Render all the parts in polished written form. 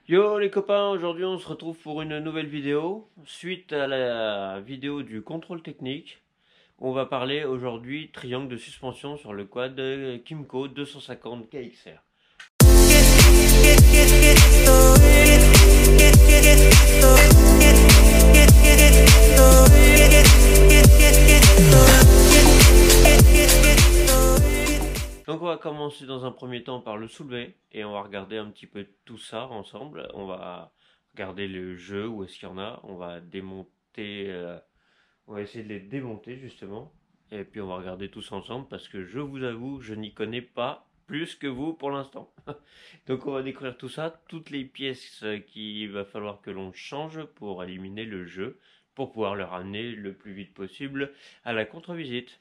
Yo les copains, aujourd'hui on se retrouve pour une nouvelle vidéo. Suite à la vidéo du contrôle technique, on va parler aujourd'hui triangle de suspension sur le quad Kymco 250 KXR. Donc on va commencer dans un premier temps par le soulever et on va regarder un petit peu tout ça ensemble. On va regarder le jeu, où est-ce qu'il y en a. On va démonter, on va essayer de les démonter justement. Et puis on va regarder tout ça ensemble parce que je vous avoue, je n'y connais pas plus que vous pour l'instant. Donc on va découvrir tout ça, toutes les pièces qu'il va falloir que l'on change pour éliminer le jeu, pour pouvoir le ramener le plus vite possible à la contre-visite.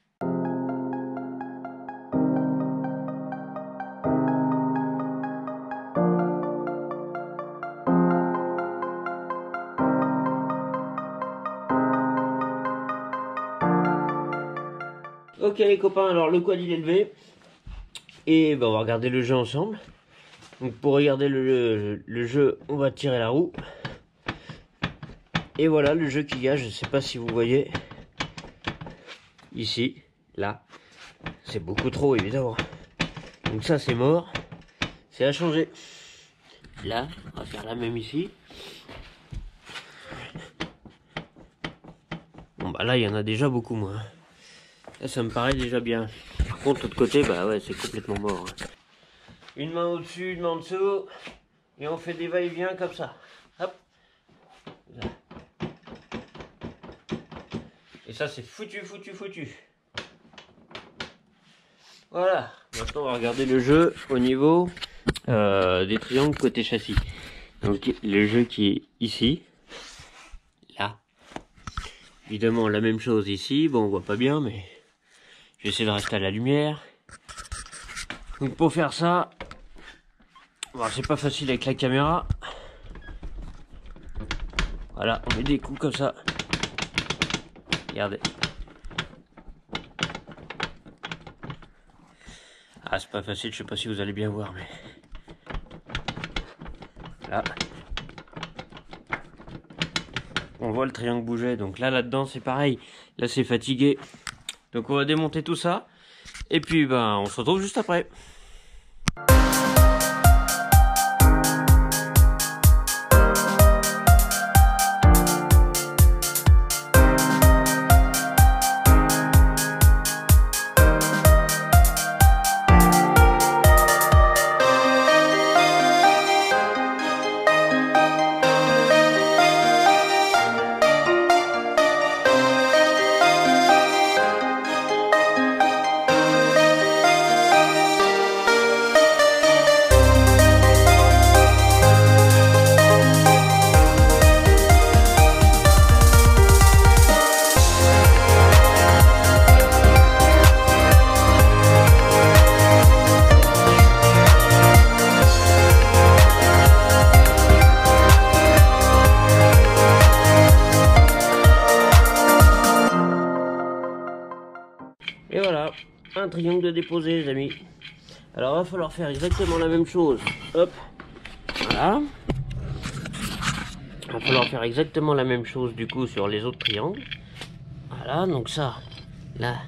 Ok les copains, alors le quad il est levé et ben, on va regarder le jeu ensemble. Donc pour regarder le jeu, on va tirer la roue. Et voilà le jeu qui gage, je sais pas si vous voyez. Ici, là, c'est beaucoup trop évidemment. Donc ça c'est mort, c'est à changer. Là, on va faire la même ici. Bon bah là il y en a déjà beaucoup moins. Là, ça me paraît déjà bien. Par contre, l'autre côté, bah ouais, c'est complètement mort. Une main au-dessus, une main en dessous. Et on fait des va-et-vient comme ça. Hop. Et ça, c'est foutu. Voilà. Maintenant, on va regarder le jeu au niveau des triangles côté châssis. Donc, le jeu qui est ici. Là. Évidemment, la même chose ici. Bon, on voit pas bien, mais... j'essaie de rester à la lumière. Donc pour faire ça, bon, c'est pas facile avec la caméra. Voilà, on met des coups comme ça. Regardez. Ah, c'est pas facile, je sais pas si vous allez bien voir, mais... là. On voit le triangle bouger, donc là-dedans, c'est pareil. Là, c'est fatigué. Donc on va démonter tout ça. Et puis, ben, on se retrouve juste après. Et voilà, un triangle de déposé les amis. Alors il va falloir faire exactement la même chose. Hop, voilà. Il va falloir faire exactement la même chose du coup sur les autres triangles. Voilà, donc ça, là,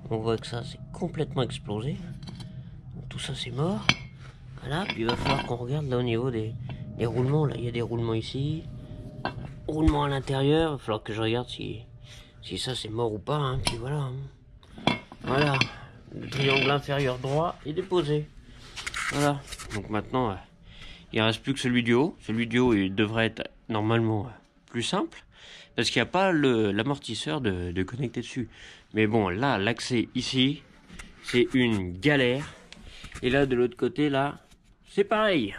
on voit que ça c'est complètement explosé. Donc, tout ça c'est mort. Voilà, puis il va falloir qu'on regarde là au niveau des roulements. Là, il y a des roulements ici. Roulement à l'intérieur, il va falloir que je regarde si ça c'est mort ou pas. Hein. Puis voilà. Voilà, le triangle inférieur droit est déposé. Voilà, donc maintenant, il ne reste plus que celui du haut. Celui du haut, il devrait être normalement plus simple, parce qu'il n'y a pas l'amortisseur de connecter dessus. Mais bon, là, l'accès ici, c'est une galère. Et là, de l'autre côté, là, c'est pareil.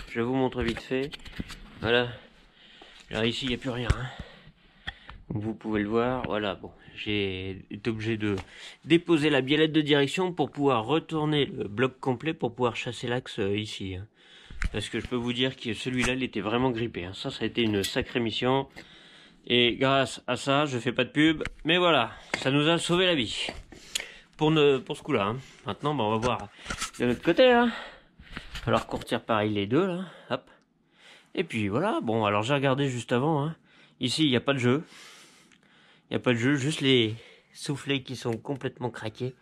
Je vous montre vite fait. Voilà. Alors ici, il n'y a plus rien. Hein. Vous pouvez le voir. Voilà, bon. j'ai été obligé de déposer la biellette de direction pour pouvoir retourner le bloc complet pour pouvoir chasser l'axe ici. Parce que je peux vous dire que celui-là, il était vraiment grippé. Ça a été une sacrée mission. Et grâce à ça, je fais pas de pub, mais voilà, ça nous a sauvé la vie. Pour ce coup-là. Maintenant, on va voir de l'autre côté. Il va falloir qu'on retire pareil les deux, là. Hop. Et puis voilà, bon, alors j'ai regardé juste avant. Ici, il n'y a pas de jeu. Il n'y a pas de jeu, juste les soufflets qui sont complètement craqués,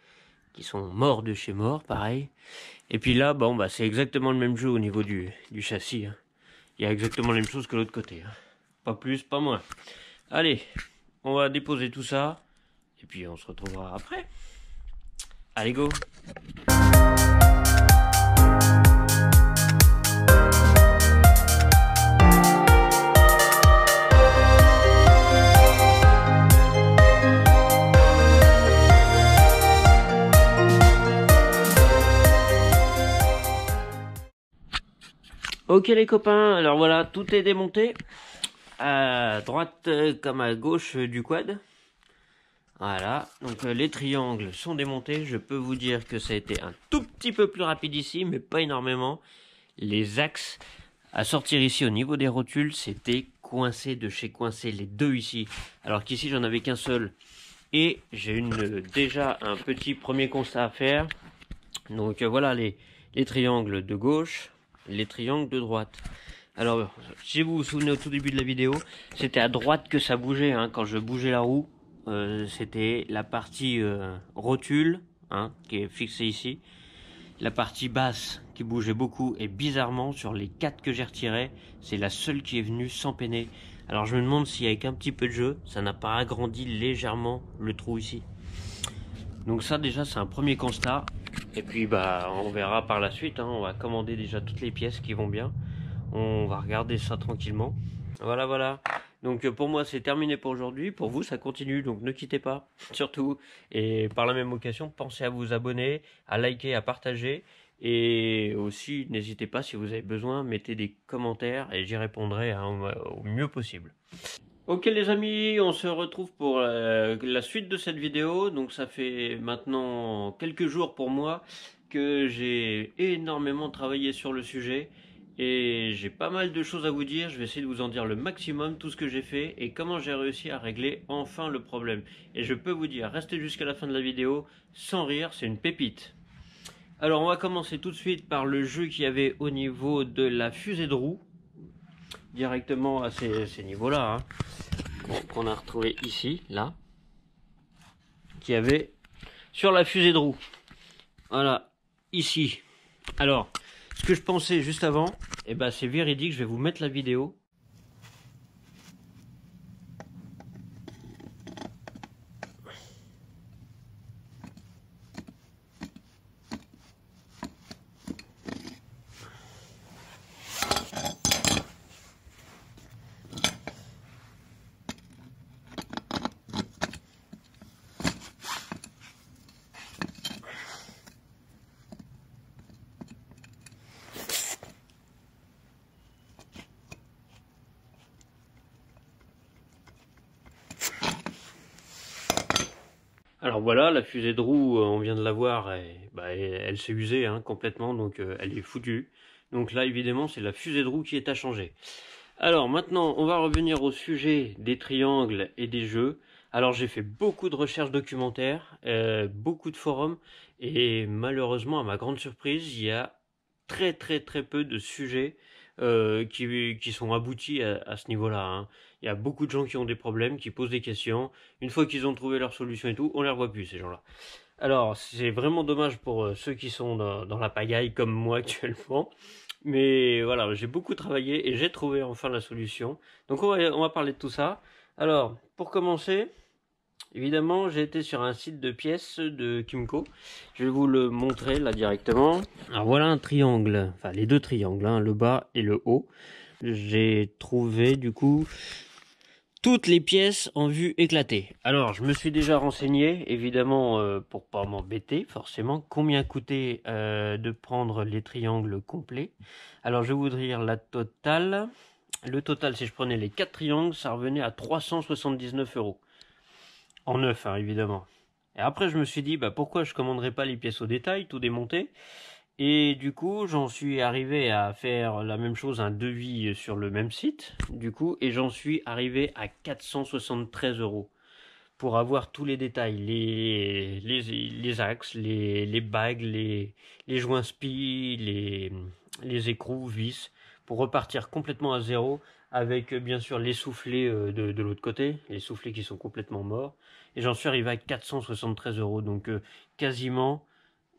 qui sont morts de chez mort, pareil. Et puis là, bon, bah, c'est exactement le même jeu au niveau du châssis. Il y a exactement la même chose que l'autre côté. Pas plus, pas moins. Allez, on va déposer tout ça. Et puis on se retrouvera après. Allez, go! Ok les copains, alors voilà, tout est démonté. À droite comme à gauche du quad. Voilà, donc les triangles sont démontés. Je peux vous dire que ça a été un tout petit peu plus rapide ici, mais pas énormément. Les axes à sortir ici au niveau des rotules, c'était coincé de chez coincé, les deux ici. Alors qu'ici j'en avais qu'un seul. Et j'ai déjà un petit premier constat à faire. Donc voilà les triangles de gauche, les triangles de droite. Alors, si vous vous souvenez au tout début de la vidéo, c'était à droite que ça bougeait, quand je bougeais la roue. C'était la partie rotule, qui est fixée ici. La partie basse qui bougeait beaucoup, et bizarrement, sur les 4 que j'ai retirés, c'est la seule qui est venue sans peiner. Alors je me demande si avec un petit peu de jeu, ça n'a pas agrandi légèrement le trou ici. Donc ça déjà c'est un premier constat. Et puis bah on verra par la suite, on va commander déjà toutes les pièces qui vont bien. On va regarder ça tranquillement. Voilà. Donc pour moi c'est terminé pour aujourd'hui. Pour vous ça continue, donc ne quittez pas. Surtout, et par la même occasion, pensez à vous abonner, à liker, à partager. Et aussi n'hésitez pas, si vous avez besoin, mettez des commentaires et j'y répondrai au mieux possible. Ok les amis, on se retrouve pour la suite de cette vidéo. Donc ça fait maintenant quelques jours pour moi que j'ai énormément travaillé sur le sujet. Et j'ai pas mal de choses à vous dire. Je vais essayer de vous en dire le maximum, tout ce que j'ai fait et comment j'ai réussi à régler enfin le problème. Et je peux vous dire, restez jusqu'à la fin de la vidéo, sans rire, c'est une pépite. Alors on va commencer tout de suite par le jeu qu'il y avait au niveau de la fusée de roue. Directement à ces niveaux-là, qu'on a retrouvé ici, là, qui avait sur la fusée de roue. Voilà, ici. Alors, ce que je pensais juste avant, c'est véridique, je vais vous mettre la vidéo. Alors voilà, la fusée de roue, on vient de la voir, elle s'est usée complètement, donc elle est foutue. Donc là, évidemment, c'est la fusée de roue qui est à changer. Alors maintenant, on va revenir au sujet des triangles et des jeux. Alors j'ai fait beaucoup de recherches documentaires, beaucoup de forums, et malheureusement, à ma grande surprise, il y a très peu de sujets qui sont aboutis à ce niveau-là. Il y a beaucoup de gens qui ont des problèmes, qui posent des questions. Une fois qu'ils ont trouvé leur solution et tout, on les revoit plus, ces gens-là. Alors, c'est vraiment dommage pour ceux qui sont dans la pagaille, comme moi actuellement. Mais voilà, j'ai beaucoup travaillé et j'ai trouvé enfin la solution. Donc on va parler de tout ça. Alors, pour commencer, évidemment, j'ai été sur un site de pièces de Kimco. Je vais vous le montrer là directement. Alors voilà un triangle, enfin les deux triangles, le bas et le haut. J'ai trouvé du coup toutes les pièces en vue éclatée. Alors je me suis déjà renseigné, évidemment, pour pas m'embêter forcément, combien coûtait de prendre les triangles complets. Alors je vais vous dire la totale. Le total, si je prenais les 4 triangles, ça revenait à 379 €. En neuf, hein, évidemment. Et après, je me suis dit, bah, pourquoi je commanderais pas les pièces au détail, tout démonté. Et du coup, j'en suis arrivé à faire la même chose, un devis sur le même site, du coup, et j'en suis arrivé à 473 € pour avoir tous les détails, les axes, les bagues, les joints spi, les écrous, vis, pour repartir complètement à zéro, avec bien sûr les soufflets de l'autre côté, les soufflets qui sont complètement morts, et j'en suis arrivé à 473 €, donc quasiment...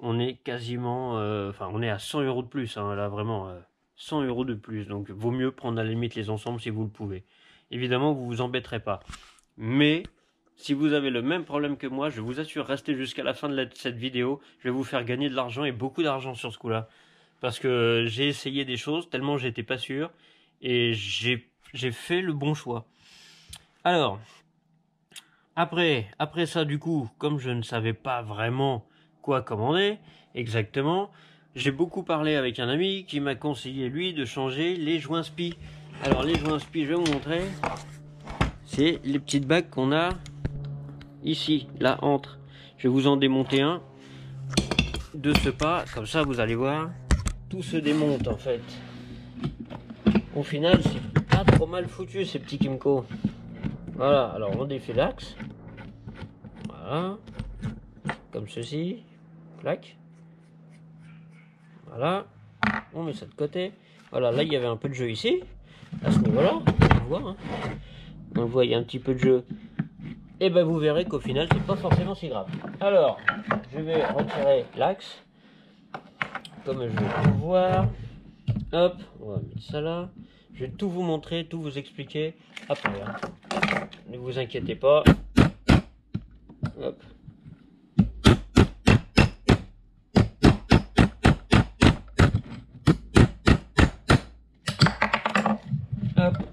On est quasiment, enfin on est à 100 € de plus, hein, là vraiment 100 € de plus, donc vaut mieux prendre à la limite les ensembles si vous le pouvez. Évidemment vous vous embêterez pas, mais si vous avez le même problème que moi, je vous assure, restez jusqu'à la fin de cette vidéo, je vais vous faire gagner de l'argent et beaucoup d'argent sur ce coup-là, parce que j'ai essayé des choses tellement j'étais pas sûr, et j'ai fait le bon choix. Alors, après ça du coup, comme je ne savais pas vraiment quoi commander exactement, j'ai beaucoup parlé avec un ami qui m'a conseillé lui de changer les joints spi. Alors les joints spi, je vais vous montrer, c'est les petites bagues qu'on a ici, là entre. Je vais vous en démonter un de ce pas, comme ça vous allez voir, tout se démonte en fait. Au final c'est pas trop mal foutu ces petits Kimco. Voilà, alors on défait l'axe, voilà, comme ceci. Clac. Voilà, on met ça de côté. Voilà, là il y avait un peu de jeu ici, à ce niveau-là, on le voit, hein. On le voit, il y a un petit peu de jeu. Et ben vous verrez qu'au final c'est pas forcément si grave. Alors, je vais retirer l'axe, comme je vais vous voir. Hop, on va mettre ça là. Je vais tout vous montrer, tout vous expliquer après, hein. Ne vous inquiétez pas. Hop.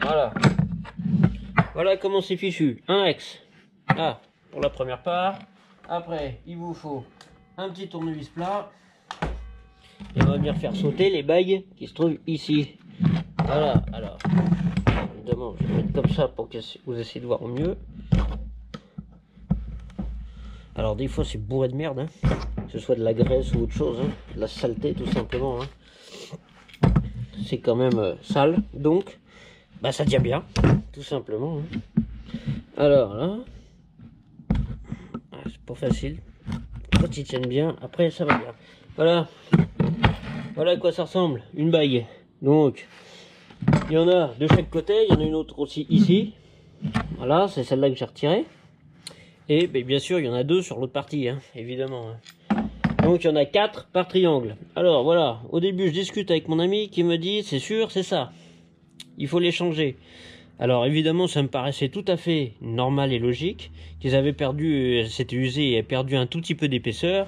Voilà. Voilà comment c'est fichu. Un axe. Ah, pour la première part. Après, il vous faut un petit tournevis plat. Et on va venir faire sauter les bagues qui se trouvent ici. Voilà, alors. Évidemment, je vais mettre comme ça pour que vous essayez de voir au mieux. Alors, des fois, c'est bourré de merde, hein. Que ce soit de la graisse ou autre chose, hein. De la saleté, tout simplement, hein. C'est quand même sale, donc bah ça tient bien, tout simplement, hein. Alors là, c'est pas facile. Quand ils tiennent bien, après ça va bien. Voilà, voilà à quoi ça ressemble, une bague. Donc, il y en a de chaque côté, il y en a une autre aussi ici. Voilà, c'est celle-là que j'ai retirée. Et bien sûr, il y en a deux sur l'autre partie, hein, évidemment, hein. Donc il y en a 4 par triangle. Alors voilà, au début je discute avec mon ami qui me dit, c'est sûr, c'est ça. Il faut les changer. Alors évidemment ça me paraissait tout à fait normal et logique qu'ils avaient perdu, c'était usé et perdu un tout petit peu d'épaisseur.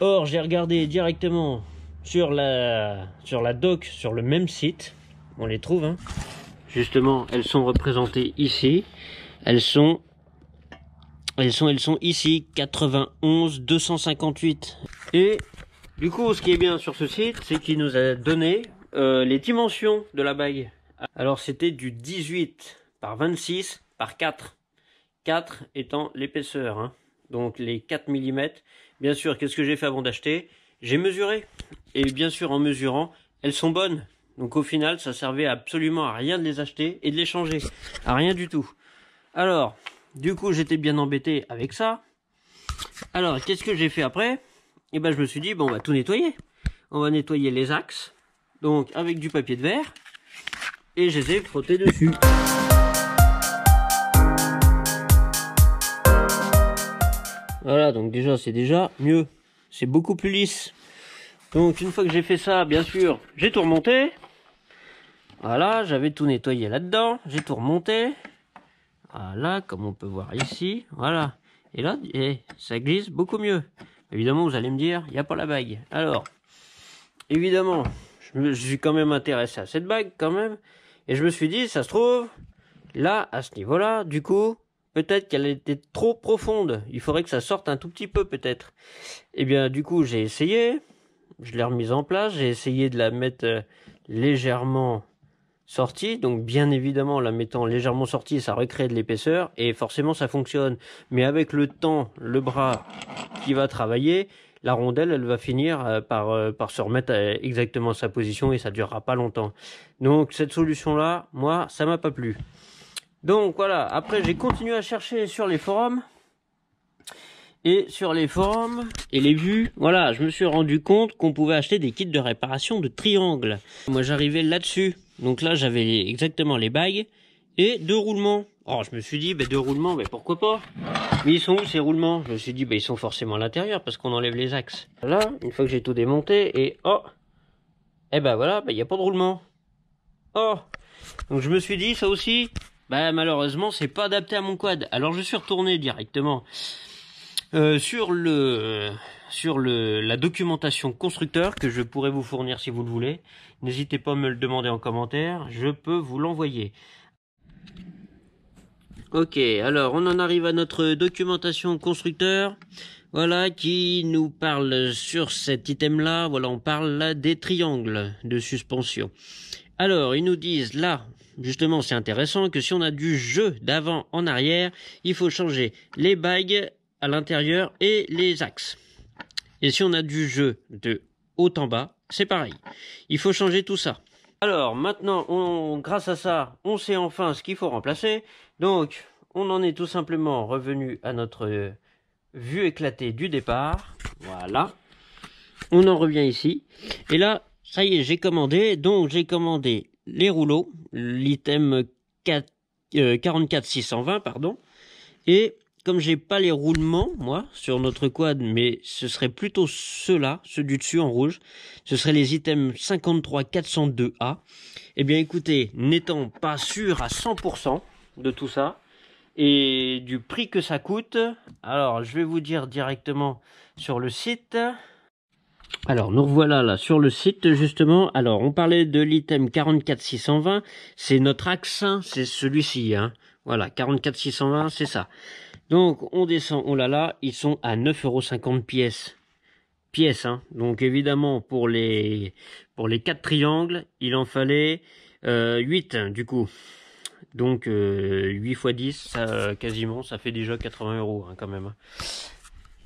Or j'ai regardé directement sur la doc, sur le même site, on les trouve, hein. Justement elles sont représentées ici, elles sont ici, 91 258. Et du coup ce qui est bien sur ce site, c'est qu'il nous a donné les dimensions de la bague. Alors c'était du 18 par 26 par 4. 4 étant l'épaisseur, hein. Donc les 4 mm. Bien sûr, qu'est-ce que j'ai fait avant d'acheter? J'ai mesuré. Et bien sûr, en mesurant, elles sont bonnes. Donc au final, ça servait absolument à rien de les acheter et de les changer. À rien du tout. Alors, du coup, j'étais bien embêté avec ça. Alors, qu'est-ce que j'ai fait après? Et ben, je me suis dit, bon, on va tout nettoyer. On va nettoyer les axes. Donc, avec du papier de verre. Et je les ai frottés dessus. Voilà, donc déjà, c'est déjà mieux. C'est beaucoup plus lisse. Donc, une fois que j'ai fait ça, bien sûr, j'ai tout remonté. Voilà, j'avais tout nettoyé là-dedans. J'ai tout remonté. Voilà, comme on peut voir ici. Voilà. Et là, ça glisse beaucoup mieux. Évidemment, vous allez me dire, il n'y a pas la bague. Alors, évidemment, je suis quand même intéressé à cette bague, quand même. Et je me suis dit, ça se trouve, là, à ce niveau-là, du coup, peut-être qu'elle était trop profonde. Il faudrait que ça sorte un tout petit peu, peut-être. Et bien, du coup, j'ai essayé. Je l'ai remise en place. J'ai essayé de la mettre légèrement sortie, donc bien évidemment en la mettant légèrement sortie, ça recrée de l'épaisseur et forcément ça fonctionne. Mais avec le temps, le bras qui va travailler, la rondelle elle va finir par se remettre exactement à sa position et ça durera pas longtemps. Donc cette solution là, moi ça m'a pas plu. Donc voilà, après j'ai continué à chercher sur les forums. Et sur les forums et les vues, voilà, je me suis rendu compte qu'on pouvait acheter des kits de réparation de triangles. Moi j'arrivais là-dessus, donc là j'avais exactement les bagues et 2 roulements. Alors je me suis dit, 2 roulements, pourquoi pas. Mais ils sont où ces roulements? Je me suis dit, ils sont forcément à l'intérieur parce qu'on enlève les axes. Là, une fois que j'ai tout démonté et oh, voilà, il n'y a pas de roulement. Oh, donc je me suis dit, ça aussi, malheureusement c'est pas adapté à mon quad. Alors je suis retourné directement sur la documentation constructeur que je pourrais vous fournir si vous le voulez. N'hésitez pas à me le demander en commentaire, je peux vous l'envoyer. Ok, alors on en arrive à notre documentation constructeur, voilà, qui nous parle sur cet item là, voilà, on parle là des triangles de suspension. Alors ils nous disent là, justement c'est intéressant, que si on a du jeu d'avant en arrière, il faut changer les bagues à l'intérieur et les axes. Et si on a du jeu de haut en bas, c'est pareil. Il faut changer tout ça. Alors maintenant, grâce à ça, on sait enfin ce qu'il faut remplacer. Donc, on en est tout simplement revenu à notre vue éclatée du départ. Voilà. On en revient ici. Et là, ça y est, j'ai commandé. Donc, j'ai commandé les rouleaux, l'item 44620, pardon. Et comme j'ai pas les roulements, moi, sur notre quad, mais ce serait plutôt ceux-là, ceux du dessus en rouge, ce seraient les items 53402A. Eh bien, écoutez, n'étant pas sûr à 100% de tout ça, et du prix que ça coûte, alors, je vais vous dire directement sur le site. Alors, nous revoilà là sur le site, justement. Alors, on parlait de l'item 44620, c'est notre axe, c'est celui-ci, hein. Voilà, 44620, c'est ça. Donc, on descend, oh là là, ils sont à 9,50 € pièce, hein. Donc, évidemment, pour les 4 triangles, il en fallait 8, du coup. Donc, 8 x 10, ça, quasiment, ça fait déjà 80 €, hein, quand même.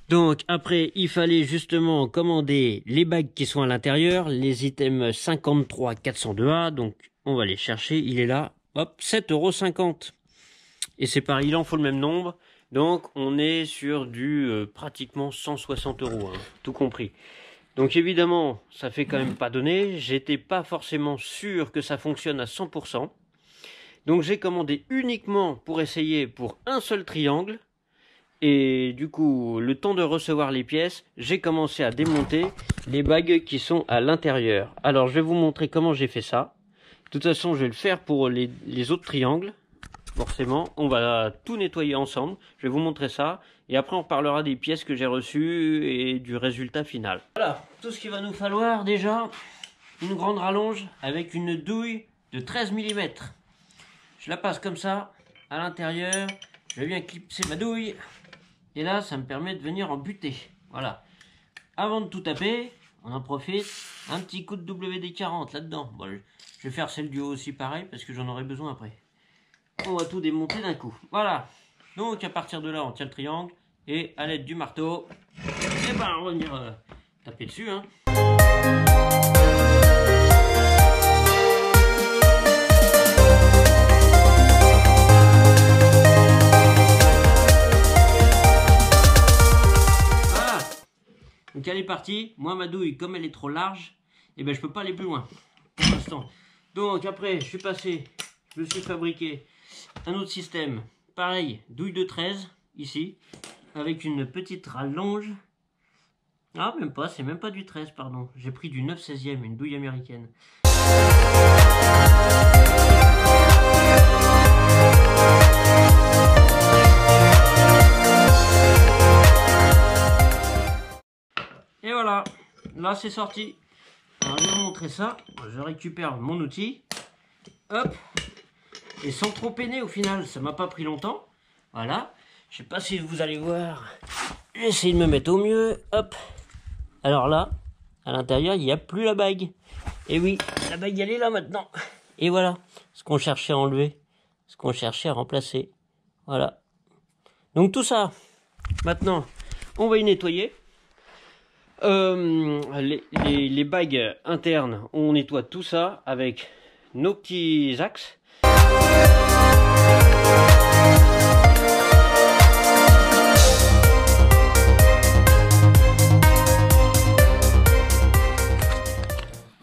Donc, après, il fallait justement commander les bagues qui sont à l'intérieur, les items 53402A. Donc, on va les chercher, il est là, hop, 7,50 €. Et c'est pareil, il en faut le même nombre. Donc, on est sur du pratiquement 160 €, hein, tout compris. Donc, évidemment, ça fait quand même pas donné. J'étais pas forcément sûr que ça fonctionne à 100%. Donc, j'ai commandé uniquement pour essayer pour un seul triangle. Et du coup, le temps de recevoir les pièces, j'ai commencé à démonter les bagues qui sont à l'intérieur. Alors, je vais vous montrer comment j'ai fait ça. De toute façon, je vais le faire pour les autres triangles. Forcément, on va tout nettoyer ensemble. Je vais vous montrer ça. Et après, on parlera des pièces que j'ai reçues et du résultat final. Voilà, tout ce qu'il va nous falloir déjà. Une grande rallonge avec une douille de 13 mm. Je la passe comme ça, à l'intérieur. Je viens clipser ma douille. Et là, ça me permet de venir en buter. Voilà. Avant de tout taper, on en profite. Un petit coup de WD-40 là-dedans. Bon, je vais faire celle du haut aussi pareil parce que j'en aurai besoin après. On va tout démonter d'un coup. Voilà. Donc à partir de là, on tient le triangle et à l'aide du marteau, on va venir taper dessus, hein. Voilà. Donc elle est partie. Moi ma douille, comme elle est trop large, et je peux pas aller plus loin pour l'instant. Donc après, je me suis fabriqué un autre système, pareil, douille de 13, ici, avec une petite rallonge. Ah, même pas, c'est même pas du 13, pardon. J'ai pris du 9/16e, une douille américaine. Et voilà, là c'est sorti. Alors, je vais vous montrer ça. Je récupère mon outil. Hop. Et sans trop peiner au final, ça m'a pas pris longtemps. Voilà. Je sais pas si vous allez voir. J'essaie de me mettre au mieux. Hop. Alors là, à l'intérieur, il n'y a plus la bague. Et oui, la bague elle est là maintenant. Et voilà, ce qu'on cherchait à enlever, ce qu'on cherchait à remplacer. Voilà. Donc tout ça, maintenant, on va y nettoyer. Les bagues internes, on nettoie tout ça avec nos petits axes.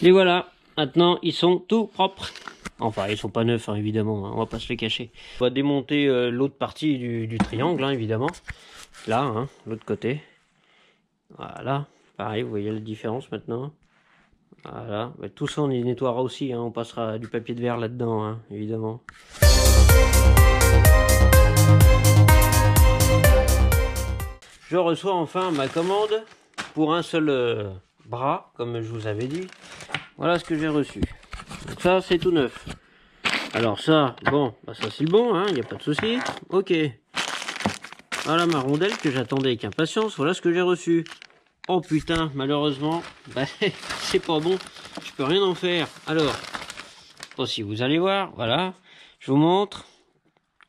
Et voilà, maintenant ils sont tout propres. Enfin, ils sont pas neufs, hein, évidemment, hein, on va pas se les cacher. On va démonter l'autre partie du triangle, hein, évidemment. Là, hein, l'autre côté. Voilà, pareil, vous voyez la différence maintenant. Voilà, bah, tout ça on y nettoiera aussi, hein, on passera du papier de verre là-dedans, hein, évidemment. Je reçois enfin ma commande pour un seul bras, comme je vous avais dit. Voilà ce que j'ai reçu. Donc ça, c'est tout neuf. Alors ça, bon, bah ça c'est le bon, hein, il n'y a pas de souci. Ok. Voilà ma rondelle que j'attendais avec impatience. Voilà ce que j'ai reçu. Oh putain, malheureusement, bah, c'est pas bon. Je peux rien en faire. Alors, aussi vous allez voir, voilà. Je vous montre.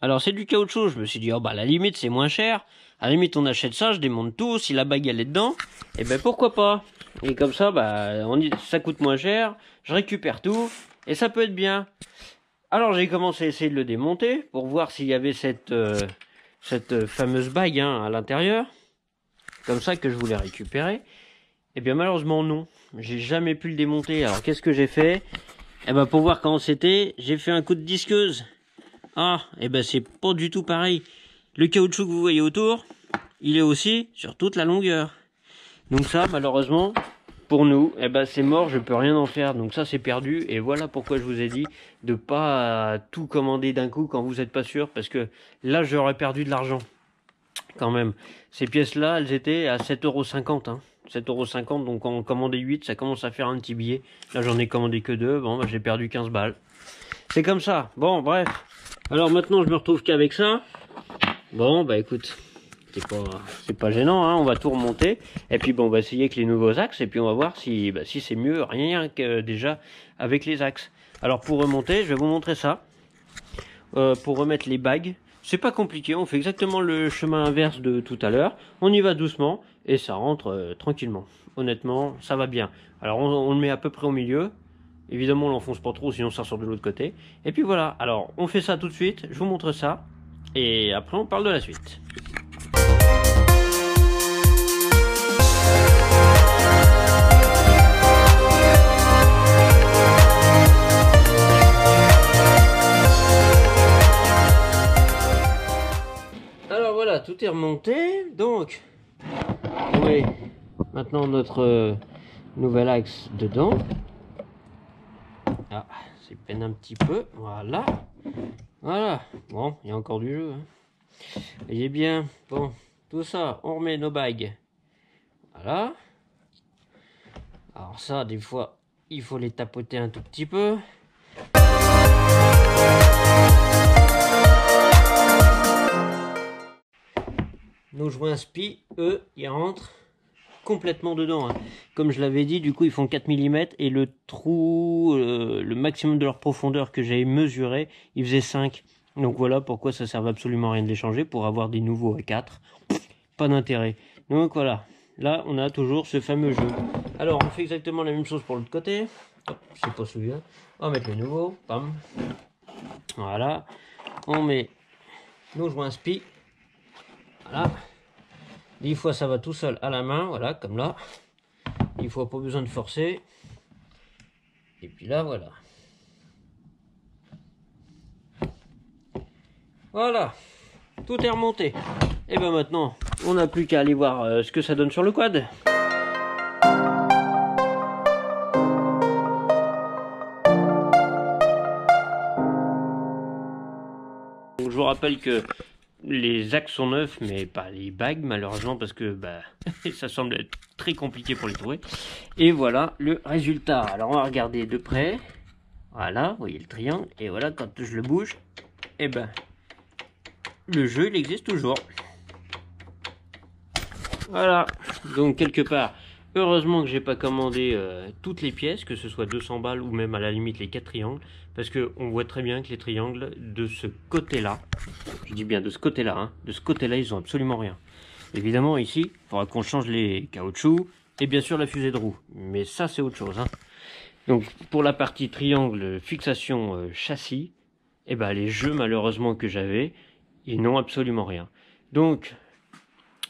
Alors c'est du caoutchouc. Je me suis dit, oh bah à la limite c'est moins cher. À la limite on achète ça, je démonte tout. Si la bague elle est dedans, et ben pourquoi pas. Et comme ça, bah, ça coûte moins cher, je récupère tout, et ça peut être bien. Alors j'ai commencé à essayer de le démonter, pour voir s'il y avait cette fameuse bague, hein, à l'intérieur. Comme ça que je voulais récupérer. Et bien malheureusement non, j'ai jamais pu le démonter. Alors qu'est-ce que j'ai fait? Et ben pour voir comment c'était, j'ai fait un coup de disqueuse. Ah, et ben c'est pas du tout pareil. Le caoutchouc que vous voyez autour, il est aussi sur toute la longueur. Donc ça, malheureusement, pour nous, eh ben c'est mort, je peux rien en faire. Donc ça, c'est perdu. Et voilà pourquoi je vous ai dit de pas tout commander d'un coup quand vous n'êtes pas sûr. Parce que là, j'aurais perdu de l'argent. Quand même. Ces pièces-là, elles étaient à 7,50 €. Hein. 7,50 €. Donc quand on commandait 8, ça commence à faire un petit billet. Là, j'en ai commandé que 2. Bon, bah, j'ai perdu 15 balles. C'est comme ça. Bon, bref. Alors maintenant, je me retrouve qu'avec ça. Bon, bah écoute... C'est pas gênant, hein, on va tout remonter. Et puis bon, on va essayer avec les nouveaux axes. Et puis on va voir si c'est mieux, rien que déjà avec les axes. Alors pour remonter, je vais vous montrer ça. Pour remettre les bagues, c'est pas compliqué. On fait exactement le chemin inverse de tout à l'heure. On y va doucement et ça rentre tranquillement. Honnêtement, ça va bien. Alors on le met à peu près au milieu. Évidemment, on l'enfonce pas trop, sinon ça sort de l'autre côté. Et puis voilà, alors on fait ça tout de suite. Je vous montre ça. Et après, on parle de la suite. Alors voilà, tout est remonté. Donc, oui, maintenant notre nouvel axe dedans. Ah, c'est peine un petit peu. Voilà. Voilà. Bon, il y a encore du jeu. Hein. Voyez bien. Bon, tout ça, on remet nos bagues. Voilà. Alors ça, des fois, il faut les tapoter un tout petit peu. Nos joints spi, eux, ils rentrent complètement dedans. Hein. Comme je l'avais dit, du coup, ils font 4 mm et le trou, le maximum de leur profondeur que j'avais mesuré, il faisait 5. Donc voilà pourquoi ça sert absolument à rien de les changer pour avoir des nouveaux à 4. Pas d'intérêt. Donc voilà, là, on a toujours ce fameux jeu. Alors, on fait exactement la même chose pour l'autre côté. Hop, c'est pas celui-là. On va mettre le nouveau. Bam. Voilà. On met nos joints spi. Voilà. 10 fois ça va tout seul à la main, voilà, comme là. 10 fois pas besoin de forcer. Et puis là, voilà. Voilà. Tout est remonté. Et bien maintenant, on n'a plus qu'à aller voir ce que ça donne sur le quad. Donc, je vous rappelle que les axes sont neufs, mais pas les bagues, malheureusement, parce que bah, ça semble être très compliqué pour les trouver. Et voilà le résultat. Alors, on va regarder de près. Voilà, vous voyez le triangle. Et voilà, quand je le bouge, et ben, le jeu, il existe toujours. Voilà. Donc, quelque part, Heureusement que j'ai pas commandé toutes les pièces, que ce soit 200 balles ou même à la limite les 4 triangles, parce que on voit très bien que les triangles de ce côté-là, je dis bien de ce côté-là, hein, de ce côté-là ils ont absolument rien. Évidemment ici, il faudra qu'on change les caoutchoucs et bien sûr la fusée de roue, mais ça c'est autre chose. Hein. Donc pour la partie triangle fixation châssis, eh ben, les jeux malheureusement que j'avais, ils n'ont absolument rien. Donc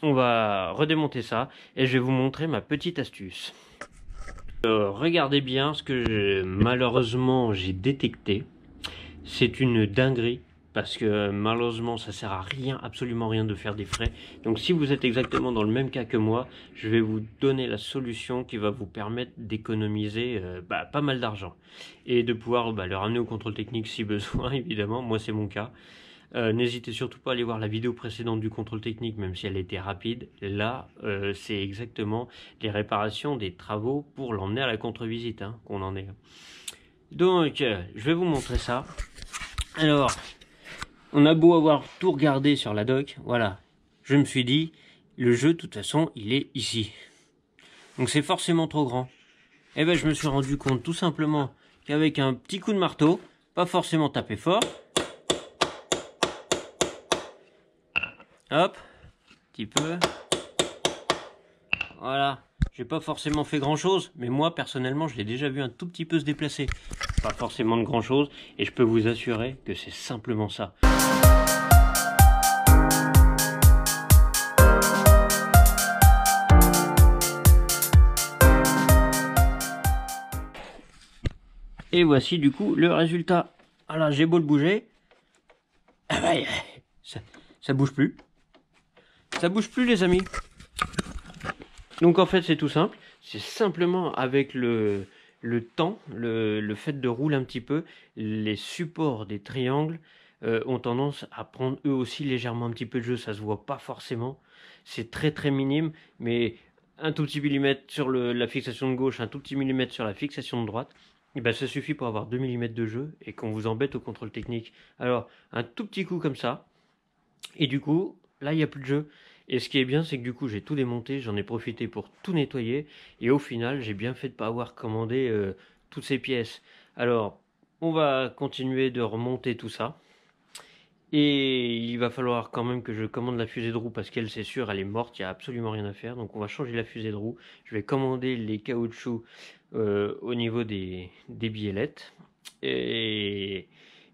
on va redémonter ça et je vais vous montrer ma petite astuce. Regardez bien ce que malheureusement j'ai détecté. C'est une dinguerie parce que malheureusement ça sert à rien, absolument rien de faire des frais. Donc si vous êtes exactement dans le même cas que moi, je vais vous donner la solution qui va vous permettre d'économiser pas mal d'argent. Et de pouvoir le ramener au contrôle technique si besoin, évidemment, moi c'est mon cas. N'hésitez surtout pas à aller voir la vidéo précédente du contrôle technique, même si elle était rapide. Là, c'est exactement les réparations des travaux pour l'emmener à la contre-visite hein, qu'on en est. Donc, je vais vous montrer ça. Alors, on a beau avoir tout regardé sur la doc, voilà. Je me suis dit, le jeu, de toute façon, il est ici. Donc c'est forcément trop grand. Et ben, je me suis rendu compte tout simplement qu'avec un petit coup de marteau, pas forcément taper fort, hop, petit peu. Voilà, j'ai pas forcément fait grand chose, mais moi personnellement je l'ai déjà vu un tout petit peu se déplacer. Pas forcément de grand chose, et je peux vous assurer que c'est simplement ça. Et voici du coup le résultat. Alors j'ai beau le bouger, ça bouge plus. Ça bouge plus les amis. Donc en fait c'est tout simple, c'est simplement avec le temps, le fait de rouler un petit peu, les supports des triangles ont tendance à prendre eux aussi légèrement un petit peu de jeu, ça se voit pas forcément, c'est très minime, mais un tout petit millimètre sur la fixation de gauche, un tout petit millimètre sur la fixation de droite, et ben ça suffit pour avoir 2 mm de jeu et qu'on vous embête au contrôle technique. Alors un tout petit coup comme ça, et du coup là il n'y a plus de jeu. Et ce qui est bien, c'est que du coup, j'ai tout démonté, j'en ai profité pour tout nettoyer. Et au final, j'ai bien fait de ne pas avoir commandé toutes ces pièces. Alors, on va continuer de remonter tout ça. Et il va falloir quand même que je commande la fusée de roue parce qu'elle, c'est sûr, elle est morte, il n'y a absolument rien à faire. Donc on va changer la fusée de roue. Je vais commander les caoutchoucs au niveau des biellettes. Et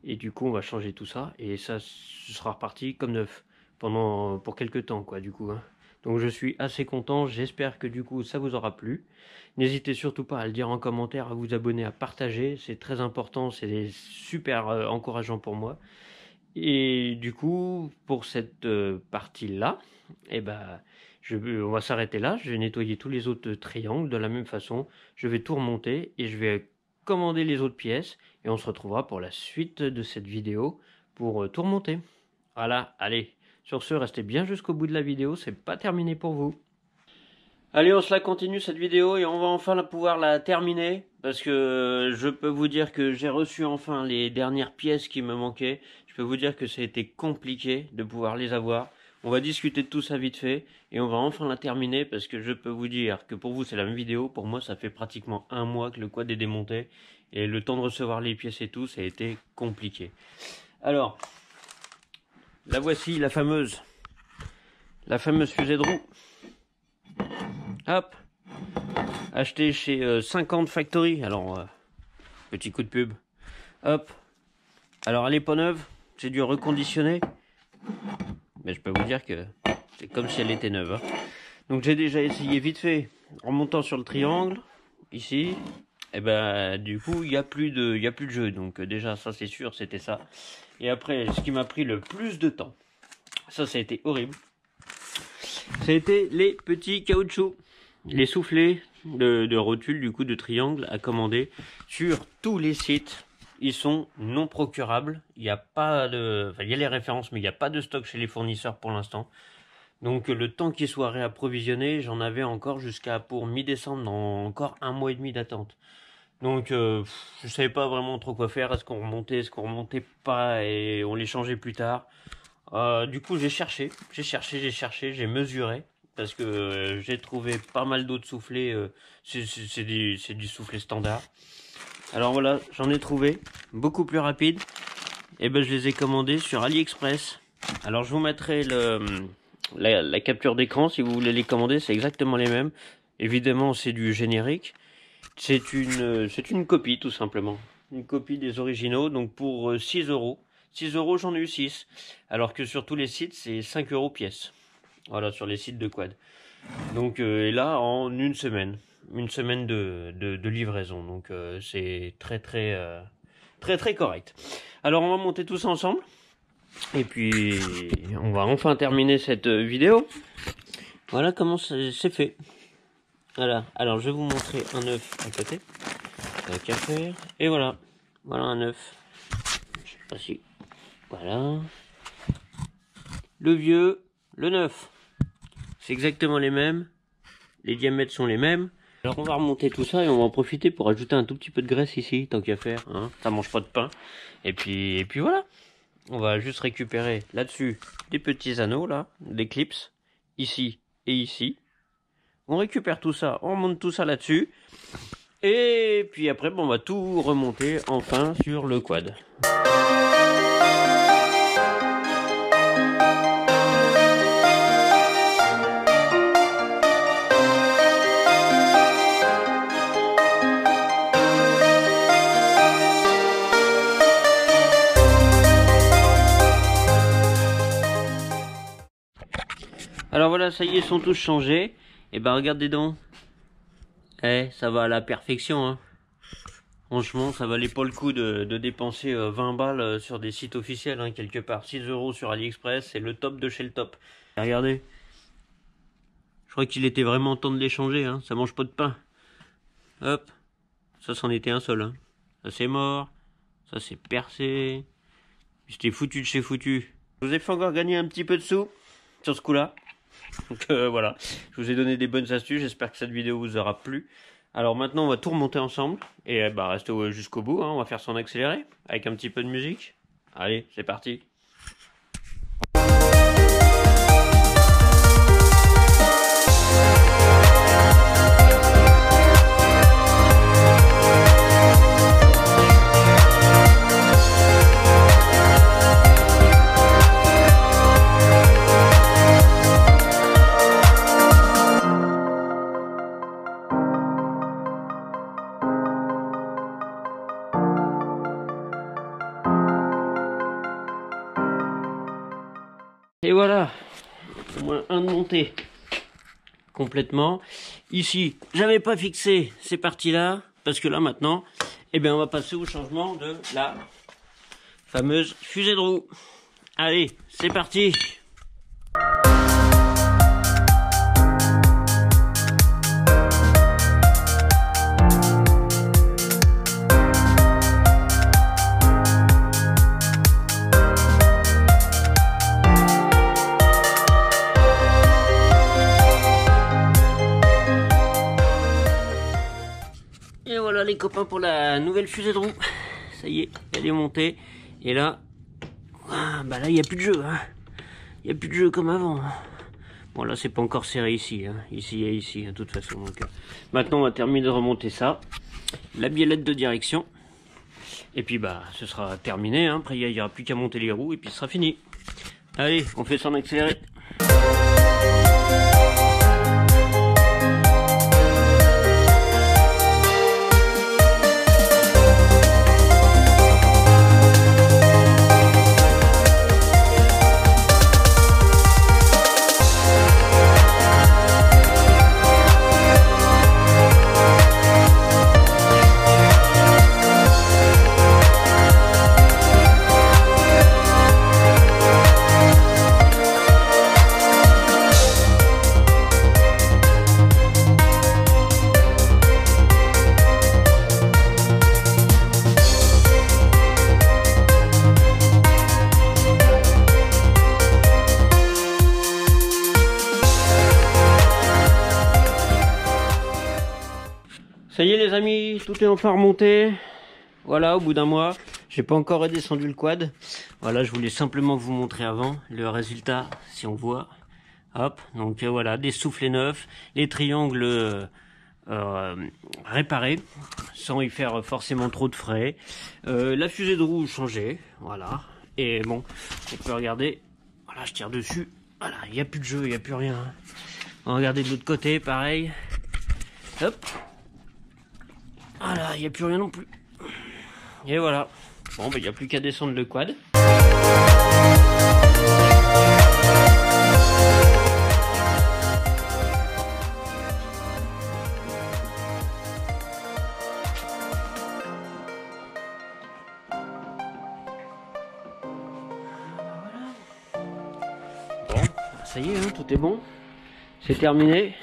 du coup, on va changer tout ça. Et ça, ce sera reparti comme neuf. Pour quelques temps quoi du coup hein. Donc je suis assez content, j'espère que du coup ça vous aura plu. N'hésitez surtout pas à le dire en commentaire, à vous abonner, à partager, c'est très important, c'est super encourageant pour moi. Et du coup pour cette partie là, et on va s'arrêter là, je vais nettoyer tous les autres triangles de la même façon, je vais tout remonter et je vais commander les autres pièces et on se retrouvera pour la suite de cette vidéo pour tout remonter. Voilà, allez. Sur ce, restez bien jusqu'au bout de la vidéo, c'est pas terminé pour vous. Allez, on se la continue cette vidéo et on va enfin pouvoir la terminer. Parce que je peux vous dire que j'ai reçu enfin les dernières pièces qui me manquaient. Je peux vous dire que ça a été compliqué de pouvoir les avoir. On va discuter de tout ça vite fait et on va enfin la terminer parce que je peux vous dire que pour vous c'est la même vidéo. Pour moi ça fait pratiquement un mois que le quad est démonté. Et le temps de recevoir les pièces et tout, ça a été compliqué. Alors... la voici, la fameuse fusée de roue. Hop. Achetée chez 50 Factory. Alors, petit coup de pub. Hop. Alors, elle est pas neuve. C'est du reconditionné. Mais je peux vous dire que c'est comme si elle était neuve. Hein. Donc, j'ai déjà essayé vite fait. En montant sur le triangle. Ici. Et du coup, il n'y a plus de jeu. Donc, déjà, ça c'est sûr, c'était ça. Et après, ce qui m'a pris le plus de temps, ça a été horrible, ça a été les petits caoutchoucs, les soufflets de rotule du coup de triangle à commander sur tous les sites. Ils sont non procurables, il y a pas de, il y a les références mais il n'y a pas de stock chez les fournisseurs pour l'instant. Donc le temps qu'ils soient réapprovisionnés, j'en avais encore jusqu'à pour mi-décembre, dans encore un mois et demi d'attente. Donc je savais pas vraiment trop quoi faire, est-ce qu'on remontait pas et on les changeait plus tard. Du coup j'ai cherché, j'ai mesuré parce que j'ai trouvé pas mal d'autres soufflets, c'est du soufflet standard. Alors voilà, j'en ai trouvé beaucoup plus rapide, et ben je les ai commandés sur AliExpress. Alors je vous mettrai la capture d'écran si vous voulez les commander, c'est exactement les mêmes. Évidemment c'est du générique, c'est une copie tout simplement. Une copie des originaux, donc pour 6 euros. 6 euros, j'en ai eu 6. Alors que sur tous les sites, c'est 5 euros pièce. Voilà, sur les sites de quad. Donc, et là, en une semaine de livraison. Donc, c'est très correct. Alors, on va monter tout ça ensemble. Et puis, on va enfin terminer cette vidéo. Voilà comment c'est fait. Voilà. Alors, je vais vous montrer un œuf à côté. Qu'à faire. Et voilà. Voilà un œuf. Je sais pas si. Voilà. Le vieux, le neuf. C'est exactement les mêmes. Les diamètres sont les mêmes. Alors on va remonter tout ça et on va en profiter pour ajouter un tout petit peu de graisse ici, tant qu'à faire. Hein. Ça mange pas de pain. Et puis voilà. On va juste récupérer là-dessus des petits anneaux, là, des clips. Ici et ici. On récupère tout ça, on remonte tout ça là-dessus. Et puis après, bon, on va tout remonter enfin sur le quad. Alors voilà, ça y est, ils sont tous changés. Et ben regardez donc. Eh, ça va à la perfection, hein. Franchement, ça valait pas le coup de dépenser 20 balles sur des sites officiels, hein, quelque part. 6 euros sur AliExpress, c'est le top de chez le top. Et regardez. Je crois qu'il était vraiment temps de les changer, hein. Ça mange pas de pain. Hop. Ça, c'en était un seul, hein. Ça, c'est mort. Ça, c'est percé. C'était foutu de chez foutu. Je vous ai fait encore gagner un petit peu de sous sur ce coup-là. Donc voilà, je vous ai donné des bonnes astuces, j'espère que cette vidéo vous aura plu. Alors maintenant on va tout remonter ensemble, et bah restez jusqu'au bout, hein. On va faire ça en accéléré, avec un petit peu de musique. Allez, c'est parti. Et voilà, au moins un de monté complètement. Ici, j'avais pas fixé ces parties-là, parce que là maintenant, eh bien, on va passer au changement de la fameuse fusée de roue. Allez, c'est parti. Et voilà les copains pour la nouvelle fusée de roue. Ça y est, elle est montée. Et là, bah là il n'y a plus de jeu. Hein. Il n'y a plus de jeu comme avant. Bon là c'est pas encore serré ici. Hein. Ici et ici, de toute façon. Donc, maintenant on va terminer de remonter ça. La biellette de direction. Et puis bah ce sera terminé. Hein. Après il n'y aura plus qu'à monter les roues et puis ce sera fini. Allez, on fait ça en accéléré. Ça y est les amis, tout est enfin remonté. Voilà, au bout d'un mois, j'ai pas encore redescendu le quad. Voilà, je voulais simplement vous montrer avant le résultat, si on voit. Hop, donc voilà, des soufflets neufs, les triangles réparés, sans y faire forcément trop de frais. La fusée de roue changée, voilà. Et bon, on peut regarder, voilà, je tire dessus, voilà, il n'y a plus de jeu, il n'y a plus rien. On va regarder de l'autre côté, pareil. Hop. Voilà, il n'y a plus rien non plus. Et voilà. Bon, il n'y a plus qu'à descendre le quad. Bon, ça y est, hein, tout est bon. C'est terminé.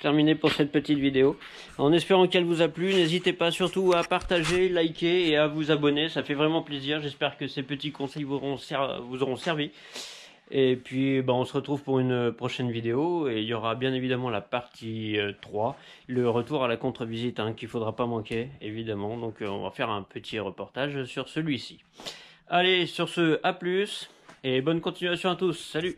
Terminé pour cette petite vidéo. En espérant qu'elle vous a plu, n'hésitez pas surtout à partager, liker et à vous abonner. Ça fait vraiment plaisir. J'espère que ces petits conseils vous auront servi. Et puis on se retrouve pour une prochaine vidéo. Et il y aura bien évidemment la partie 3. Le retour à la contre-visite hein, qu'il ne faudra pas manquer, évidemment. Donc on va faire un petit reportage sur celui-ci. Allez, sur ce, à plus. Et bonne continuation à tous. Salut!